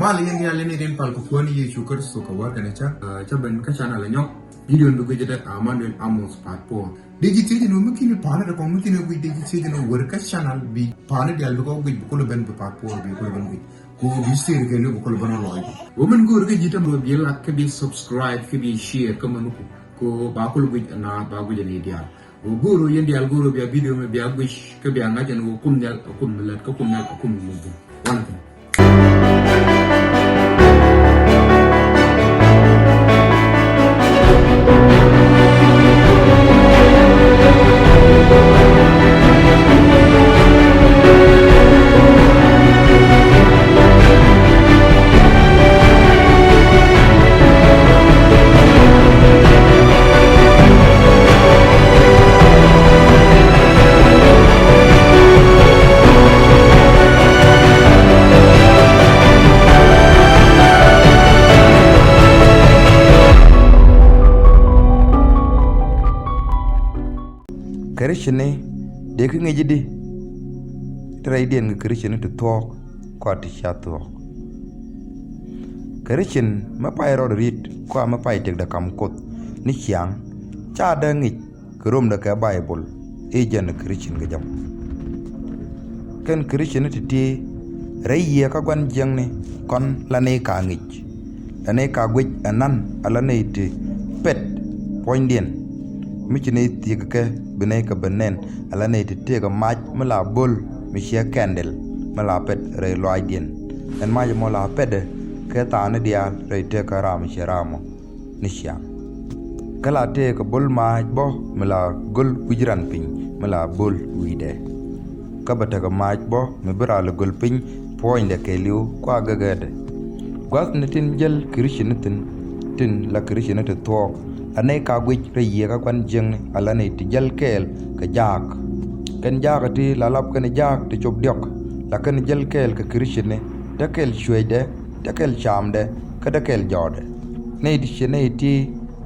Bali yang dia leni den pal ko foni ye shukar so ka war kana cha ban ka chana la nyok video ndu gejeda Emmanuel Amos Patpo digiti no mukini pana da ko mukini wi digiti no war ka channel bi pana dal ko wi ko ben ba Patpo bi ko ben wi ko bi sir ke no ko ben lo women go ga jita mo bi la ka bi subscribe ka bi share ka man ko ba ko wi na ba go jeni dia o guru yendi al guru bi video me bi agwish ka bi angajan ko kumnyal kumlat ko kumnyal ko kumnyal wan Krishne de ki ngeji di tradien ngi Krishne to talk ko ti chato Krishne ma pai ro rit ko ma pai tek da kam kot ni chiang cha da ngi krom da ka bible e jan Krishne ga jam ken Krishne ti rayya ka gwan jeng ni kon la ne ka ngi ane ka gwej anan ala ne ti pet poindien mi ci ne ti ka bene ka benen ala ne te ga maj mala bol mi sia candle mala pet re loidien en maj mola pet ke ta ne dia re te ka ram shiramo ni sia kala te ka bol maj bo mala gol wujran pin mala bol wide ka bata ga maj bo mi bra le gol pin poinde ke liu kwa gagade gwas ne tin jel krishin tin la krishin te to ane ka gwej reye ka kwan jeng ala ne ti jal kel ka jak ken jak ti la lap ken jak ti chop diok la ken jal kel ka krishne ta kel shwede ta kel chamde ka ta kel jode ne di chene ti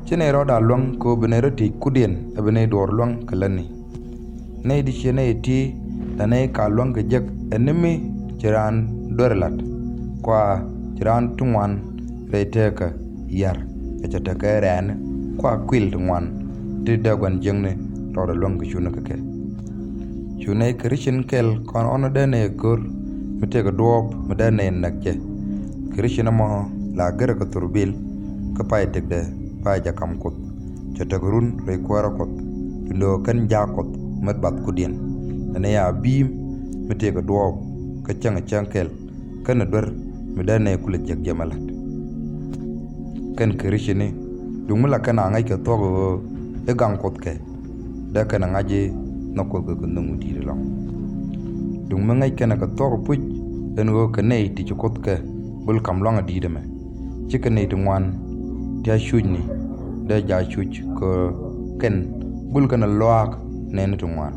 chene ro da long ko bene ro ti kudien bene dor long kalani ne di chene ti tane ka long ka jek enemi chiran dorlat kwa chiran tungwan reteka yar ka ta ka ran kwa kwil ngwan ti da gwan jengne ro da long chuna ka ke chuna krishin kel kon ona da ne gor mite ga dop meda ne nakje krishin mo la gara ka turbil ka pay tek de pay ja kam kot chatagrun re kwara kot ndo kan ja kot mat bat kudien ne ya bim mite ga dop ka chang kel kan dor meda ne kula jeg jamalat kan krishin dung mala kana ngai ka to e gang kot ke da kana ngaje no ko ko ndu di lo dung ma ngai kana ka to puj den go ka nei ti kot ke bul kam longa di de me ci ka nei dungwan ja shujni da ja shuj ko ken bul kana loak ne ne dungwan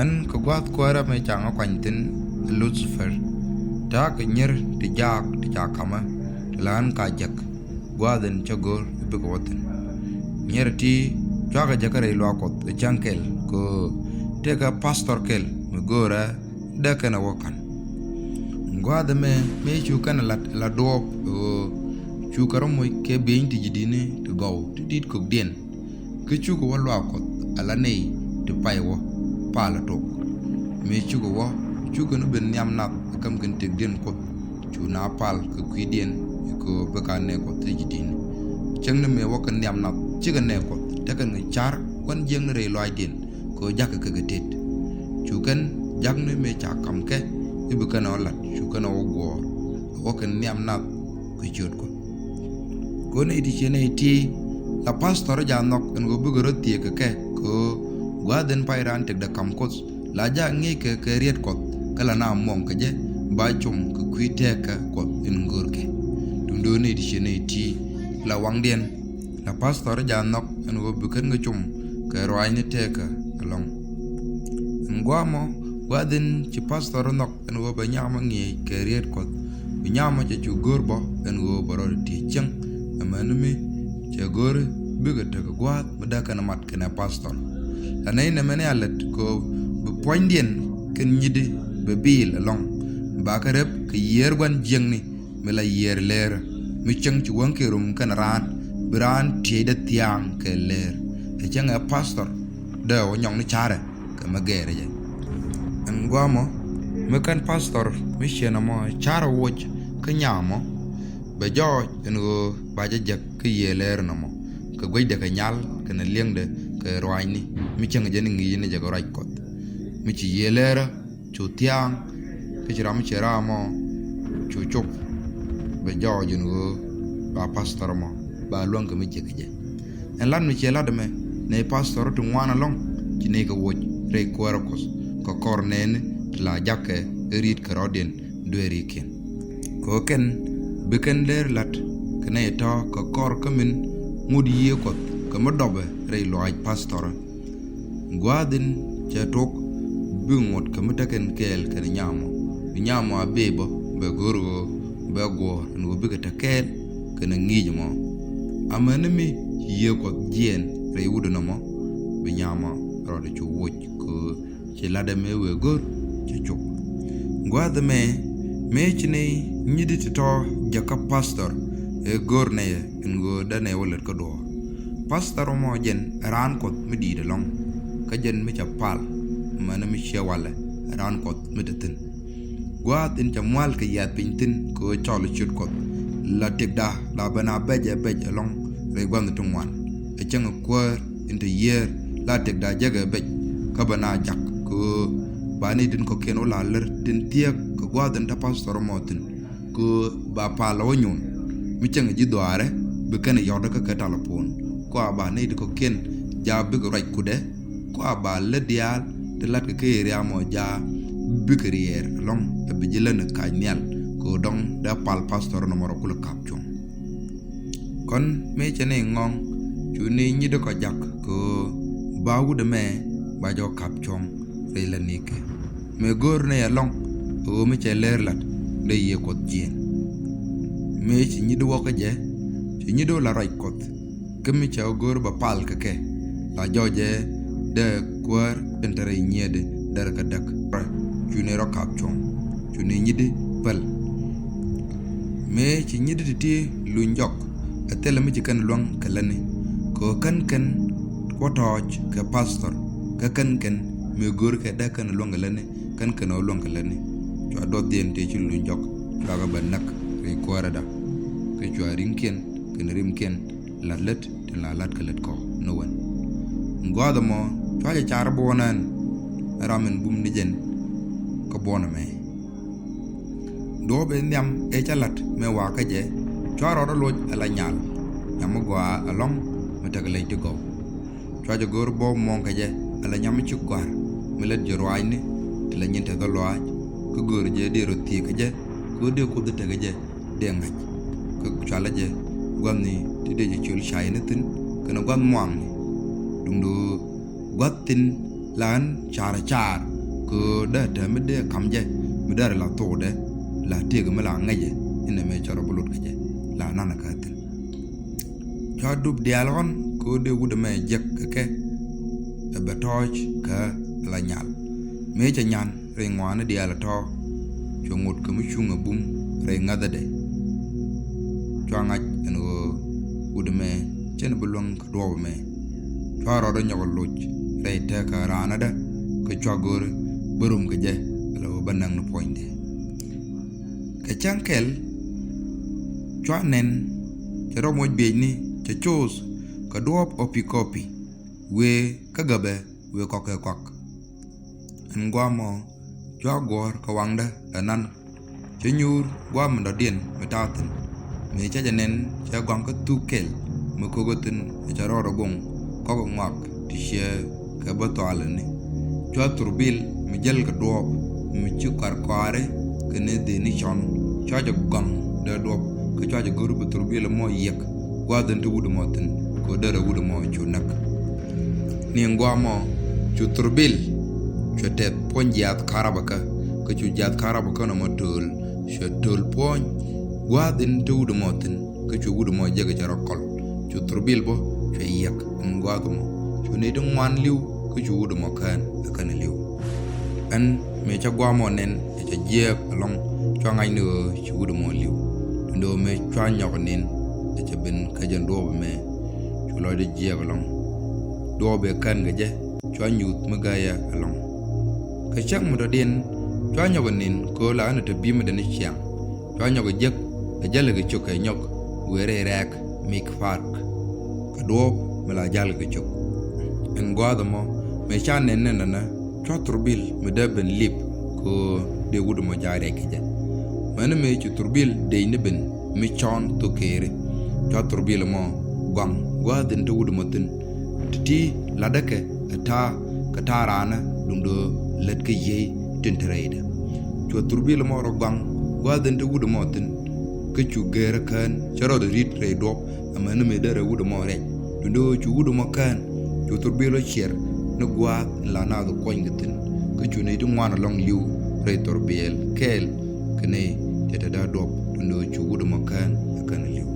an ko gwat ko ara me changa kwantin Lucifer ta ka nyer ti jak ti kama lan ka jak gwaden chagor begoten nyerti jaga jakare lo akot jankel ko tega pastor kel gora da kana wakan gwada me chu kana la do chu karom moy ke bein ti jidine to go to dit ko den ke chu ko lo akot ala nei to paywo pala to me chu ko no ben nyam na kam kan te den ko chu na pal ko kwiden ko bekane ko ti jidine chang me wakan nyam na chiga ne ko takan ngi char kwan jeng re loy din ko jak ka gatet chukan jak ne me cha kam ke ibu kana lat chukan o go wakan nyam na ko chot ko ne di chene ti la pastor ja nok en go bugoro ti ke ko gwaden pairan tek da kam ko la ja ngi ke riet ko kala na mong ke je ba chum ko kuite ka ko en ngurke dundo ne di chene ti la wangdien la pastor ja nok en go buken nga chum ke roy ni teka along ngwamo gwadin ci pastor nok en go ba nyama ngi ke riet ko nyama ci gorbo en go baro ti chang amanumi ci gor buga te go gwat badaka na mat kana pastor la nay na mene alet ko bu poindien ken nyide be bil along ba ka rep ke yer gwan jeng ni me la yer ler mi chang chu wan ke rum kan ran bran tie da tiang ke ler e chang a pastor da o nyong ni chare ke ma gere je an gwa mo me kan pastor mi shena mo chara woch ke nyamo be jo en ba je ke ye ler no mo ke gwe de ke nyal ke na lieng de ke roi ni mi chang je ni ngi ni je go rai kot mi chi ye ler chu tiang ke chira mi chera mo chu chop be jo jun go ba pastor mo ba luang ke mi je ke je en lan mi chela de me ne pastor tu ngwana long ci ne ko woj re kwarkos ko kornen la jakke rit karodien dueri ken ko ken beken ler lat kene to ko kor kamin ngudi ye ko ko modobe re loaj pastor gwadin cha tok bungot ko mutaken kel ken nyamo abebo be gorgo be go no be ta kel ken ngijmo amanemi ye ko jien re wudono mo be nyamo rode chu woj ko ci lade me we gor ci chuk gwade me chini nyidi to jaka pastor e gor ne ngo dane wolet ko do pastor mo jen ran ko midi de long ka jen mi cha pal mana mi chewale ran ko midatin gwad in cha mwal ka yat pintin ko cholo chut ko la tikda la bana beje long re gwam tungwan e chang ko into year la tikda jaga bej ka bana jak ko bani din ko keno la ler din tiek ko gwadan ta pastor motin ko ba pala wonyun mi chang ji doare be kan yoda ka talapon ko ba ne ko ken ja be ko rai kude ko ba le dial de lat ka kere amo ja be kerier long e be jilana ka nyal ko dong da pal pastor no moro kula kapchon kon me chane ngong chu ni nyi de ko jak ko bawu de me ba jo kapchon re la nike me gor ne long o me che ler lat de ye ko jien me chi nyi do ko je chi nyi do la rai kot ke me che gor ba pal ka ke la joje de kwar entere nyede dar ka dak chu ne ro kapchon chu ne nyi de pal me chi nyi de ti lu njok atela mi chi kan long kalane ko kan ko toj ke pastor ka kan me gor ke da kan long kalane kan o long kalane cho do den te ci lu njok daga ban nak re ko rada ke cho rinken ken rimken lalet te lalat kalet ko no wan ngoda mo cho ja char bonan ramen bum ni jen ko bona me do be ndam e chalat me wa ka je cho ro loj ala nyal nyam gwa along me tagalay to go cho ja gor bo mon ka je ala nyam ci gwar me let je roine te la nyente do loj ko gor je de roti ka je ko de ko de tege je de ngaj ko chala je gwamni ti de je chul shayne tin kana gwam moang ni dundu gwatin lan char ko da ta me de kam je me dar la to de la tege me la ngaje ina me charo bulut ka je la nana ka tin cha dub de alon ko de wude me jek ke e betoj ka la nyal me cha nyan re ngwana de ala to chongut ko mu chunga bum re ngada de chwanga eno wude me chen bulong ko do me chwaro do nyogol luj re te ka rana da ko chwagor burum ke je lo banang no pointe ke chankel chwanen chero moj be ni che chos ka duop opi kopi we kagabe we koke kok ngwamo chwa gor ka wangda anan chenyur gwam ndo dien metaten me cha janen cha gwam ka tukel me kogotin cha roro gong ko ngak ti she ka botwalne chwa turbil me jel ka duop me chu kar kware kene de ni chon cha ja gwam de duop ka cha ja guru turbil mo yek gwaden tu wudu moten ko dere wudu mo chunak ni ngwamo chu turbil chote ponjat karabaka ko chu jat karabaka no motul chotul pon gwadin tudu motin ko chu wudu mo jega jarokol chu turbil bo chu yak ngwadumo chu ne dum man liu ko chu wudu mo kan liu an me cha gwamo nen cha jeb long cho ngai no chu wudu mo liu ndo me chwa nyok nin e che ben ka jan do me chulo de je along do be kan ga je chwa nyut me ga ya along ka chak mu do din chwa nyok nin ko la na te bi me de ni chiang chwa nyok je e jale ga chuk e nyok were rek mik fark ka do me la jal ga chuk en gwada mo me chan nen na chwa turbil me de ben lip ko de wudu mo jare ke je mana me chu turbil de ne ben mi chon to kere cha turbil mo gwang gwa den to wudu mo tin ti ladake ta ka tarana dum do let ke ye tin trade chu turbil mo ro gwang gwa den to wudu mo tin ke chu gere kan charo de rit re do amana me dere wudu mo re dum do chu wudu mo kan chu turbil cher no gwa la na do ko ngitin ke chu ne dum wana long liu re turbil kel kene tete da dop ndo chu wudu makan akan liu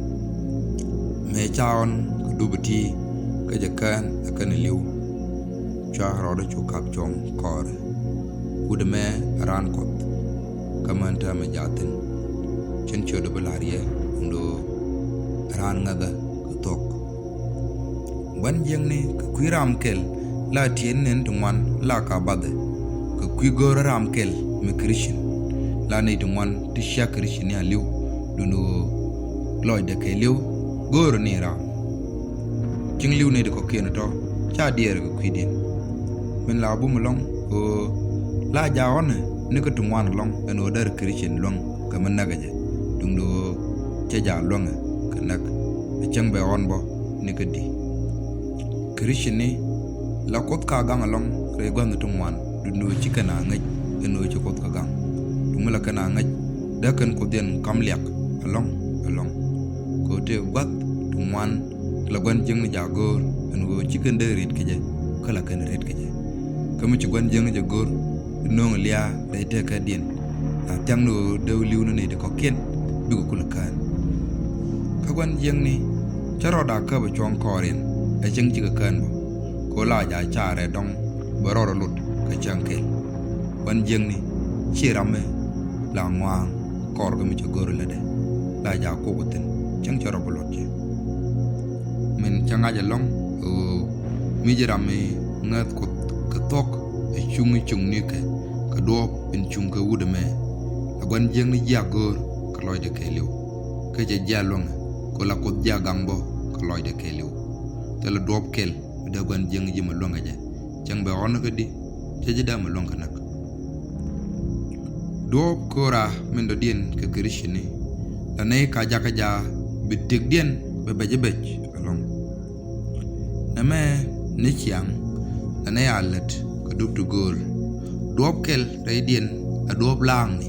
me chaon ku dubuti ka jakan akan liu cha rodo chu kap chong kor wudu me ran kot kamanta me jatin chen chodo balaria ndo ran ngada ku tok ban jeng ne ku kwiram kel la tien nen tungwan la ka bade ku kwigor ram kel me krishin la ne tungwan ti sha krishin ya liu duno loy de ke liu gor ni ra jing liu ne de ko ken to cha dier ko kwidin men la bu mulong o la ja on ne ko tungwan long en o dar krishin long ka man nagaje dundo cha ja long ka nak chang be on bo ne ko di krishin ni la kot ka gang long re gwan tungwan duno chikana ngaj en o chokot ka gang dumala kana ngaj da kan ko den kam liak along ko te wat tungwan la gwan jeng ja gor en go chicken de rit keje kala kan rit keje kamu ci gwan jeng ja gor no nglia da te ka din ta tang no de liu no ne de ko ken du ko la kan ka gwan jeng ni charo da ka ba chong korin e jeng ci ka kan bo ko la ja cha re dong baro lut ka chang kel gwan jeng ni chi ramme la ngwang kor ga mi ci gor la de la ja ko goten chang charo bolot je men changa ja long o mi jirame ngat ko ka tok e chung ni ke ka do in chung ka wude me la gwan jeng ni ja gor ka loy de ke liu ka je ja long ko la ko ja gambo ka loy de ke liu te la do kel da gwan jeng ji ma longa je chang be on ka di je da ma longa nak do kora men do dien ke krishni la ne ka ja bitik dien be beje along na me ne chiang la ne alet ka dub to gol dob kel dien a dob lang ni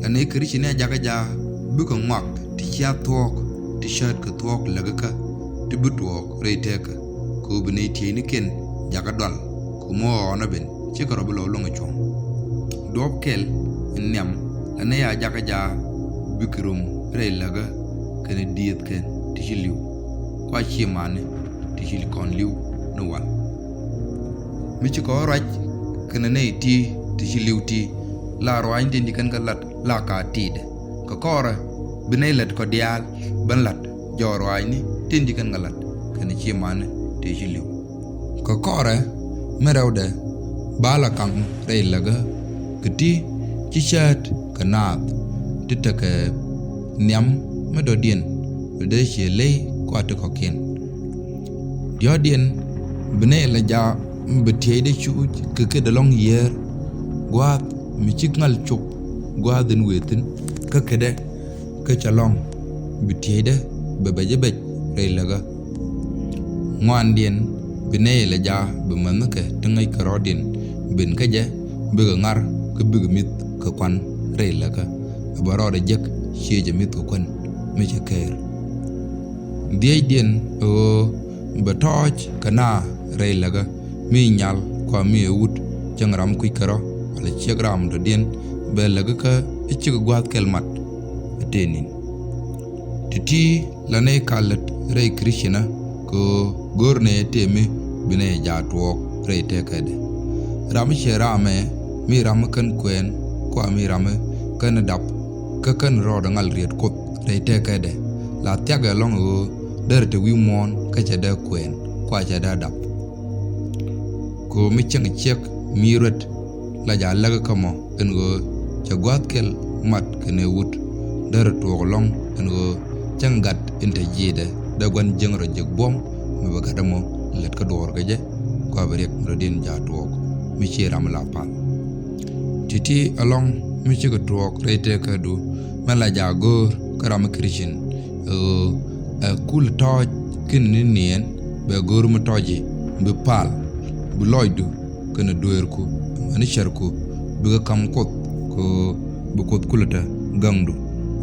la ne krishni ja bu ko ngak ti cha tok ti shat ka tok laga ka ti bu tok re te ka ko bu ne ti ni ken ja dal ko mo na ben ci ko rob lo nga chong dob kel nyam la ne ya ja bikirum re laga kene diet ken ti liu kwa chi mane ti kon liu no wal mi ci ko raj kene ne ti liu ti la roan din kan ga lat la ka tide ko kora bine lat ko dial ban lat joro ay ni tin di kan ga lat kene chi mane ti liu ko kora merawde bala kam re laga kiti ci chat kanat titake nyam medo dien de chele kwa to koken dio dien bne la ja mbete de chu ke de long yer gwa mi chignal chup gwa den wetin ke kede ke chalong bite de bebeje be re laga ngwan dien bne la ja be man ke tangai karodin bin ke je be ngar ke be mit ke kwan re laga baro de jek chieje mit ko kwan me che ker die dien o batoch kana re laga mi nyal kwa mi wut jangram ku karo ala chegram do dien be laga ka ichi gwat kelmat tenin titi lane kalet re krishna ko gorne teme bine jatwo re tekade ram sherame mi ram kan kwen kwa mi ram kan dap ka kan ro da ngal riet kot dai te ka de la tia ga long o der te wi mon ka cha da kwen kwa cha da dap ko mi chang chek mi ret la ja la ka mo en go cha gwat kel mat kene wut der to long en go changat inte jide da gwan jengro jeg bom mi ba ka mo let ka dor ga je ko ba rek ro din ja to mi chi ram la pa titi along mi chi ko to rete ka du mala ja gor karam christian kul to kin ni nien be gor mu toji be pal bu loydu kana doer ko ani char ko be kam kot ko bu kot kulata gangdu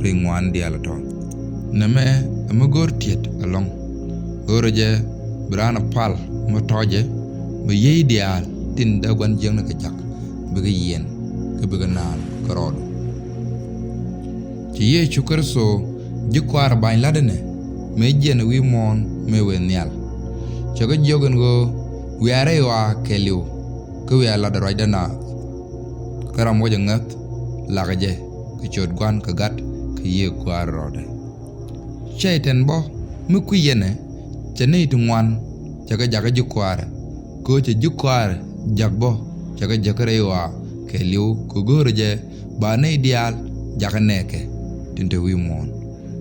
ringwan diala to name ama gor tiet along goroje brana pal mo toje be yei dial tin da gwan jeng na ka jak be ga yen ke be ga nal karod ci ye chukar so jikwar bain ladene me jen wi mon me wenyal chaga jogen go wi are wa keliu ko wi ala da roidana karam wo jangat lagaje ke chod gwan ka gat ke ye kwar rode chaiten bo mu ku yene chane tungwan chaga jaga jikwar ko che jikwar jagbo chaga jakare wa keliu ko goroje ba ne ideal jaga neke tinte wi mon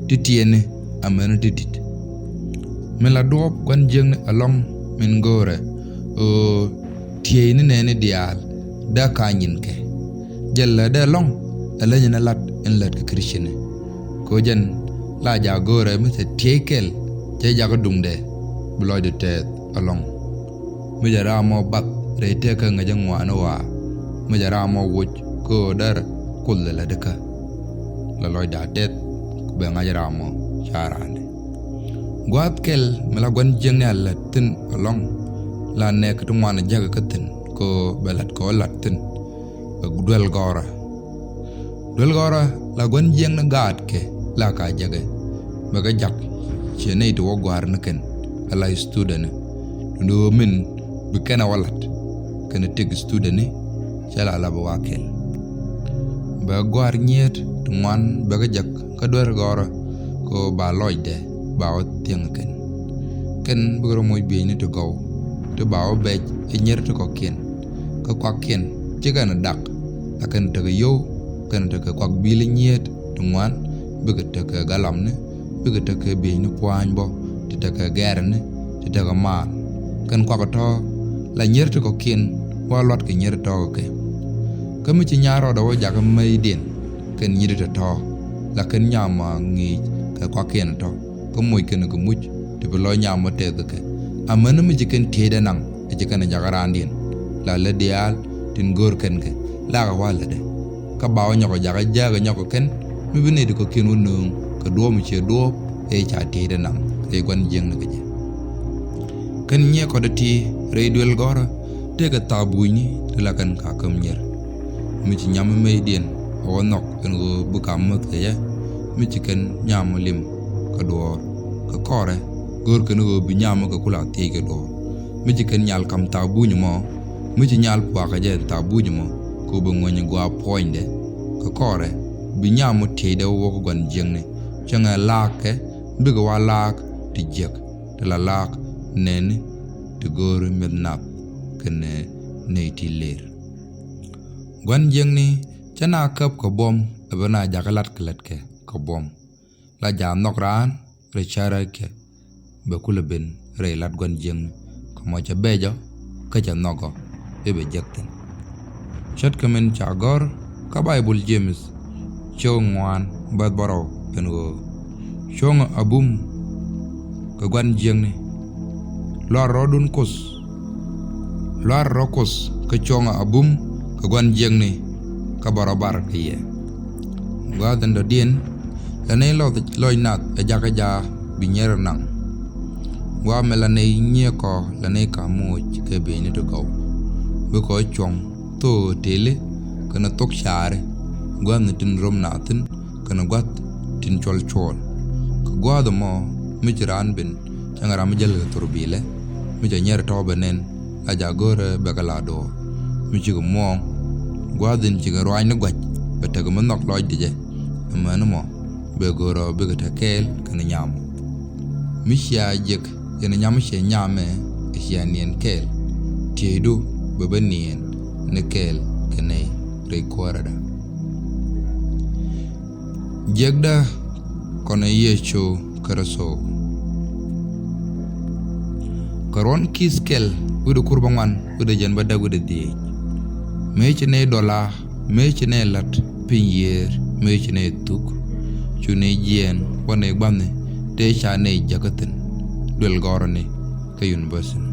titiene amana titit mela dop kwan jeng along min gore o tiene ne dial da kanyin ke jella da long alanya lat en lat ke christian ko jen la ja gore mi se tekel je jaga dumde bloy de tet along mi jara mo bat re te ka ngajang wa no wa mi jara mo wuj ko dar kul la de ka la loy da tet be ngajara mo charande gwat kel mela gwan jeng ne alla tin along la nek tu mana jaga katin ko belat ko latin dwel gora la gwan jeng na gat ke la ka jaga baga jak chene to gwar na ken ala student ndo min bi kana walat kana tig student ni chala la ba wakel ba gwar nyet tuman baga jak ka dwel gora ko ba loide ba o tiang ken bugro moy be ni to go to ba o be nyer to ko ken ka kwa ken jiga na dak akan to yo kan to ka kwa bil nyet tuman buga to ka galam ne buga to ka be ni kwan bo ti to ka gar ne ti to ka ma kan kwa ko to la nyer to ko ken wa lot ke nyer to ke kami ci nyaro da wo jaga mai din kan nyir to la kan nyama ngi ka kwa ken to ko moy ken ko muj te lo nyama te ke amana mi jiken te da nang e jiken jaga randin la le dial tin gor ken ke la ga wala de ka bawo nyako jaga nyako ken mi bine de ko ken wonung ka do mi che do e cha te da nang e gwan jeng na ke ken nye ko de ti redwel gora te ka tabuini te la kan ka kam nyer mi ci nyama mai din o nok en go bu kam mak ya mi ci ken nyama lim ka dor ka kore gor ken go bi nyama ka kula te ke do mi ci ken nyal kam tabuini mo mi ci nyal kwa ka je tabuini mo ko bu ngoni gwa poinde ka kore bi nyama te de wo ko gon jengne changa lake bi go wa lak ti jek te la lak nen ti gor mednap ken ne ti ler gwan jeng ni chana kap ko bom abana jakalat klet ke ko bom la jam nok ran re chara ke be kulben re lat gwan jeng ko mo cha bejo ka cha nogo be jekten chat kamen chagor ka bible james chongwan bad baro pengo chong abum ka gwan jeng ni lor rodun kos lor rokos ka chong abum gwan jeng ni ka barabar ke ye gwa den do dien la ne lo loy nat e jaga ja bi nyer nang gwa mela ne nye ko la ne ka mo ke be ni to go be ko chong to tele kana tok share gwa ne tin rom natin kana gwat tin chol chol ka gwa do mo mi jiran bin changara mi jel turbile mi nyer to benen a jagore be kala do mi ci mo gwadin ci garway na gwaj ba tag man nok loj dije manmo be goro be ta kel kan nyam mishya jek yana nyam she nyame ya nien kel tiedu be benien ne kel kene rekorada jegda kono yecho karaso karon kiskel udu kurbangan udu jan bada udu di mechene dola mechene lat pinyer mechene tuk chune jien wane gbamne te chane jagatin dul gorone ka university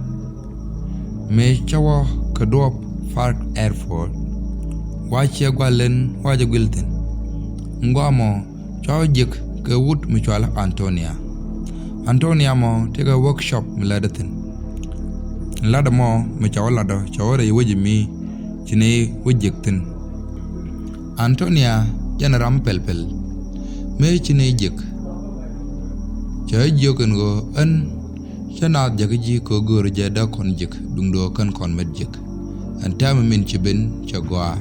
me chawa kadop Fark Airford wache gwalen waje gwilten ngwamo chaw jik ke wut michwala Antonia mo tega workshop miladatin lada mo michaw lada chawre waje mi chine wajiktin Antonia janaram pelpel me chine jik chay joken go an chana jagaji ko gor jada kon jik dungdo kan kon med jik antama min chiben chagwa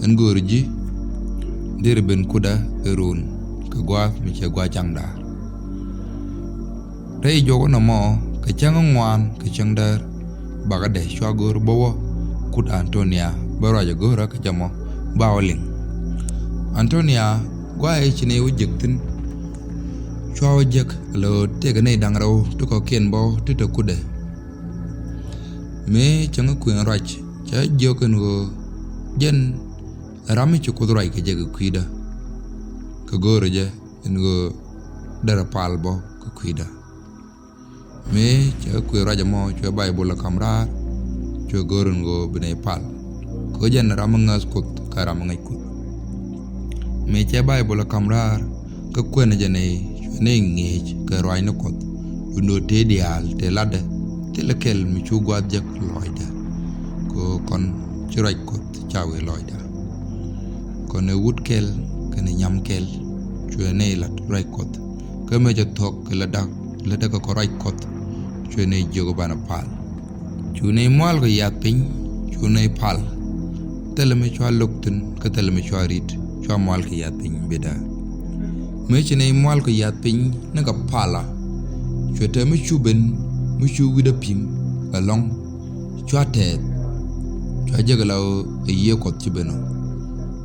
an gorji dirben kuda erun ka gwa mi chagwa changda rei jogo na mo ka changwan ka changdar baga de chwagor bowo kud Antonia baraja gora ka jamo bawling Antonia gwa e chine wujiktin chwa jek lo tega nei dangraw to ko ken bo to kude me changa kuin rach cha joken go jen rami chu kudurai ke jeg kuida ka goro je ngo dara palbo ka kuida me cha kuy raja mo cha bible kamra cha goro ngo bine pal ko jen ramangas kut karamangai kut me cha bible kamra ka kwena jene ne ngej ka roina kot undo te dial te lade te lekel mi chu gwad jak loida ko kon churai kot chawe loida kon e wutkel kene nyamkel chuene lat rai kot ka me jatok la dak ko rai kot chuene jogo bana pal chune mal go yapin chune pal teleme chwa lokten ka teleme chwa rit chwa mal go yapin beda me chene mal ko yapin na ka pala chwete me chuben me chu wida pim along chwate chwa jegalaw e ye kot chibeno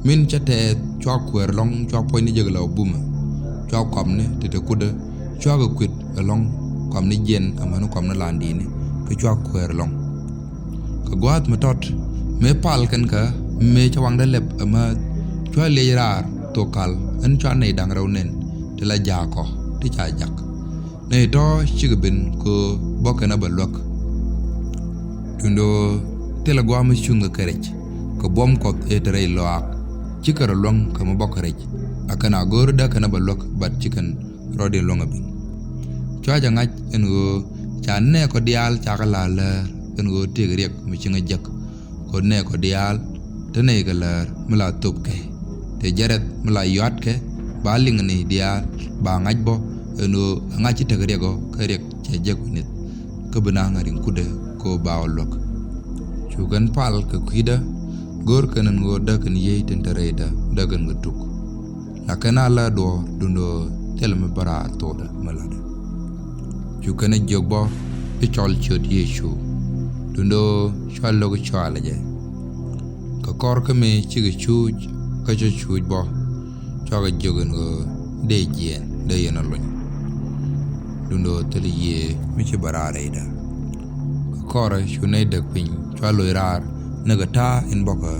min chate chwa kwer long chwa poini jegalaw buma chwa komne tete kuda chwa go kwit along komne jen amano komne landine ke chwa kwer long ka gwat matot me pal kan ka me chawang da leb ama chwa lerar tokal an chwa nei dang raw nen te la jako ti cha jak nei to chigben ko bokana balok tundo te la gwa ma chunga kerech ko bom ko e tere loak chikara long ka ma bokarech akana gor da kana balok bat chicken rodi longa bin chwa jangaj en go chan ne ko dial chakala la en go tigriek mi chinga jak ko ne ko dial te ne galar mala top ke te jaret mala yat ke baling ni dia ba ngaj bo eno ngachi tegrego kerek che jegunit ke bena ngaring kude ko bawlok chugan pal ke kuida gor kanan go da kan ye tentareda dagan gutuk lakana la do dundo telme bara toda malada chukana jogbo e chol chot yeshu dundo chwallo go chwalaje ka kor ka me chige chuj ka chuj bo chaga jogan go de jien de yana lon dundo tele ye mi ci barareda ka kor shune de pin chwalo irar nagata in boka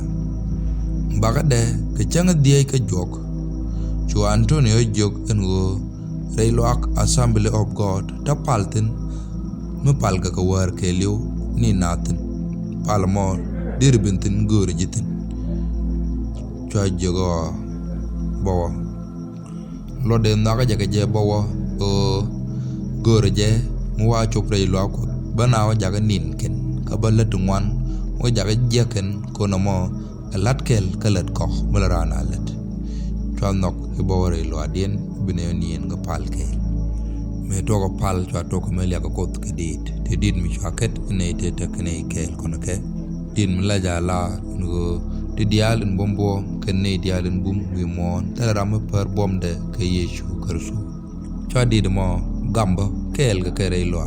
bagade ke changa die ka jok chu Antonio jok en go Rayloak Assembly of God ta paltin me palga ka war ke liu ni natin palmor dirbintin gor jitin chwa jogo bawa lode naga jaga je bawa o gor je mu wa chop Rayloak bana wa jaga nin ken ka balatungwan o jaga jeken kono mo latkel kalat ko malarana lat twanok e bawre lo adien binenien ga palke me to ko pal to ko melia ko kot kedit te dit mi chaket ne te te kene kel kono ke din mla jala ngo di dialin bombo ken ne dialin bum wi mon ta ram per bom de ke Yesu Kristo cho di de mo gamba kel ga kere lo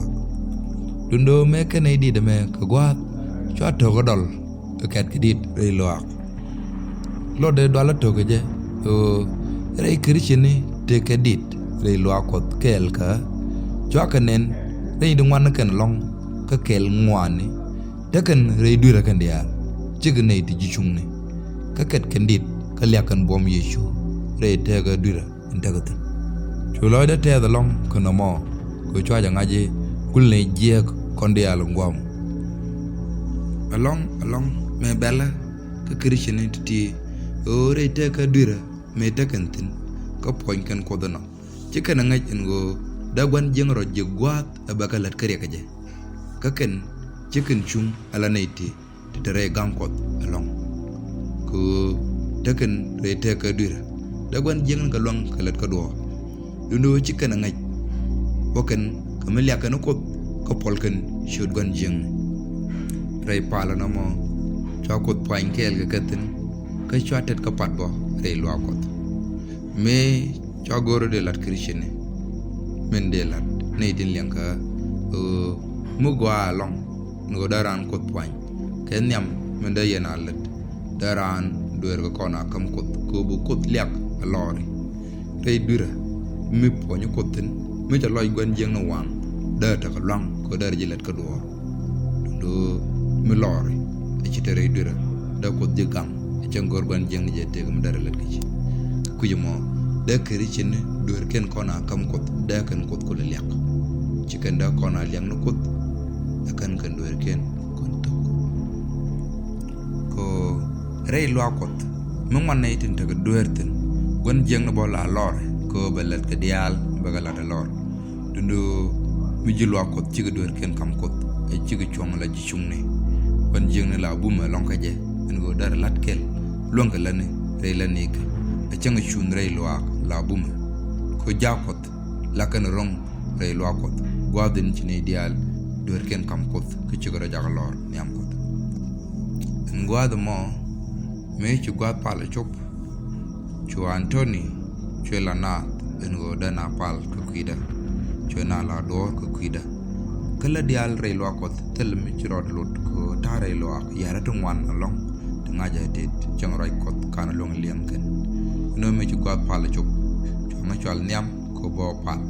dundo me ken ne di de me ka gwa cho to go dol ke ket kidit re lo de do la to ke je o re Christian te ke dit re lo ko kel ka cho ka nen re du wan ken long ka kel ngwani de ken re du ra ken dia chigne ti jichungne ka ket ken dit ka lyakan bom Yesu re te ga du ra intagat chu lo de te da long kono mo ko cho ja ngaje kul ne je kon dia lo ngwam along me bella ka Christian ti o re te ka du ra me te ken tin ko poin kan ko dana chikan ngaj en go dagwan jeng ro je gwat abakalat kare ka je ka ken chicken chung ala neiti te re gangkot along ko taken re te ka dura dagwan jeng ka long kalat ka do dundo chicken ngaj boken kamelia kan ko polken shod gwan jeng re pala na mo chakot pain kel ga katen ka chatet ka patbo re lo akot me chagoro de lat Christian men de lat neidin lenka mugwa long ngo daran kot poin ken nyam menda yena let daran duer ko kona kam kot ko bu kot lyak alori tay dura mi poñu koten mi ta loy gwan jeng no wang da ta ko lang ko dar jilet ko do mi lori e ci tere dura da ko jegam e ci ngor gwan jeng je te gam dar let ki ku jemo da keri ci ne duer ken kona kam kot da kan kot ko le lyak ci ken da kona lyang no kot akan kan duer ken kontok ko rei lo akot mong man nay tin ta duer tin gon jeng no bola lor ko belet ke dial bagala da lor dundu mi jilu akot ci duer ken kam kot e ci chong la ji chung ne gon jeng ne la bu ma long ka je en go dar lat kel long ka lane rei la nek e chang chun rei lo ak la bu ma ko jakot la kan rong rei lo akot gwa den ci ne dial duer ken kam kot ke ci gara jaga lor niam kot ngwa de mo me ci gwa pala chop chu Anthony chu la na ngo da na pal ko kuida chu na la do ko kuida kala dial re lo kot tel mi ci rod lot ko tare lo ak yara to wan along to ngaja tet chang rai kot kan long liam ken no me ci gwa pala chop chu ma chal niam ko bo pal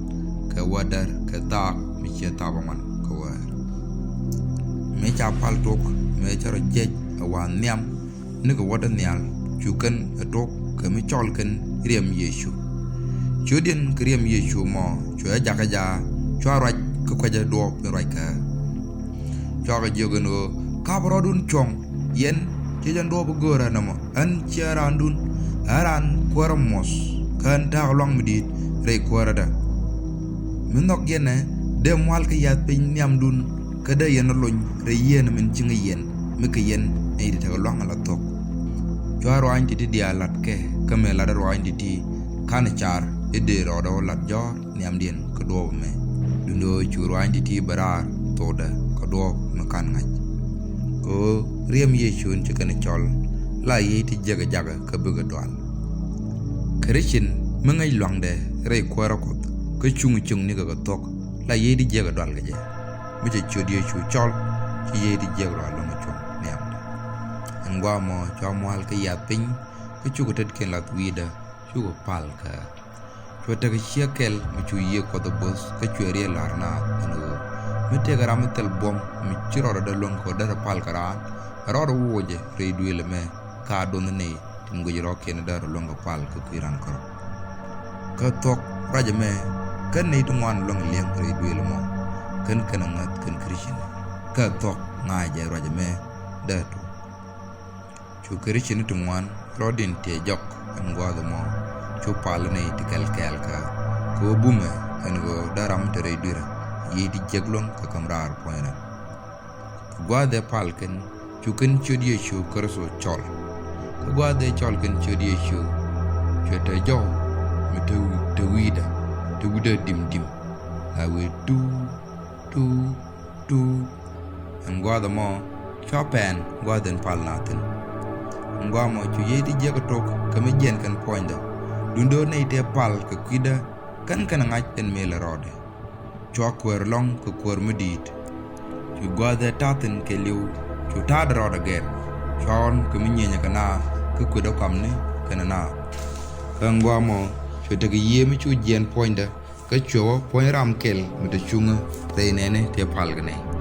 ka wadar ka da mi ci ta ba man me cha pal tok me cha ro jej awan niam ne ko wada nial chukan atok ka mi chol kan riem Yesu chudin kriem Yesu mo chu ja ka ja chu ra ko ko ja do pe ra ka chu ga jogano ka bro dun chong yen che jan do bu gora na mo an charan dun aran kormos kan ta long mi dit re korada min nok yene de mwal ka yat pe niam dun kada yen loñ re yen min ci nga yen mi ka yen ay di ta long ala tok jaro andi di dia lat ke kame la daro andi ti kan char e de ro do lat jor niam dien ko do me dundo churu andi ti barar to da ko do no kan ngaj o riem Yesu ci kan chol la yi ti jaga jaga ka bëgg doal Christian ma ngay long de re ko ra ko ko chung ni ga tok la yi di jaga doal ga je mi ci chodi chu chol ci yi di jaga lo ma chon niam ngwa mo cho moal ka ya pin ko chu ko tet ken la tuida chu ko pal ka chu ta ka shekel mi chu ye ko do bos ka chu re lar na no mi te garam tel bom mi ci ro da long ko da pal kara ro ro woje re duele me ka don ne tin go ro ken da ro long pal ko kiran ko ka tok raja me kan ne tungwan long leng re duele mo kan ngat kan Christian ka tok nga je raja me da to chu Christian tungwan rodin te jok an go mo chu pal ne tikal kel ka ko bume an go daram te re dira yi di jeglon ka kamrar poina gwa de palken chu ken chudi chu korso chol gwa de chol ken chudi chu te jo mi te wida te wuda dim awe tu an gwa mo chopen gwa den pal natin ngwa mo chu ye di je ko tok ka me jen kan poinda dundo ne te pal ka kwida kan ngaj ten mele rode chwa kwer long ko kwer medit chu gwa de taten ke liu chu ta rode gen chon ka me nyenya kana ka kwida kamne kana na kan ngwa mo chu te ye me chu jen poinda ka cho point ram kel me te chunga te nene te pal gane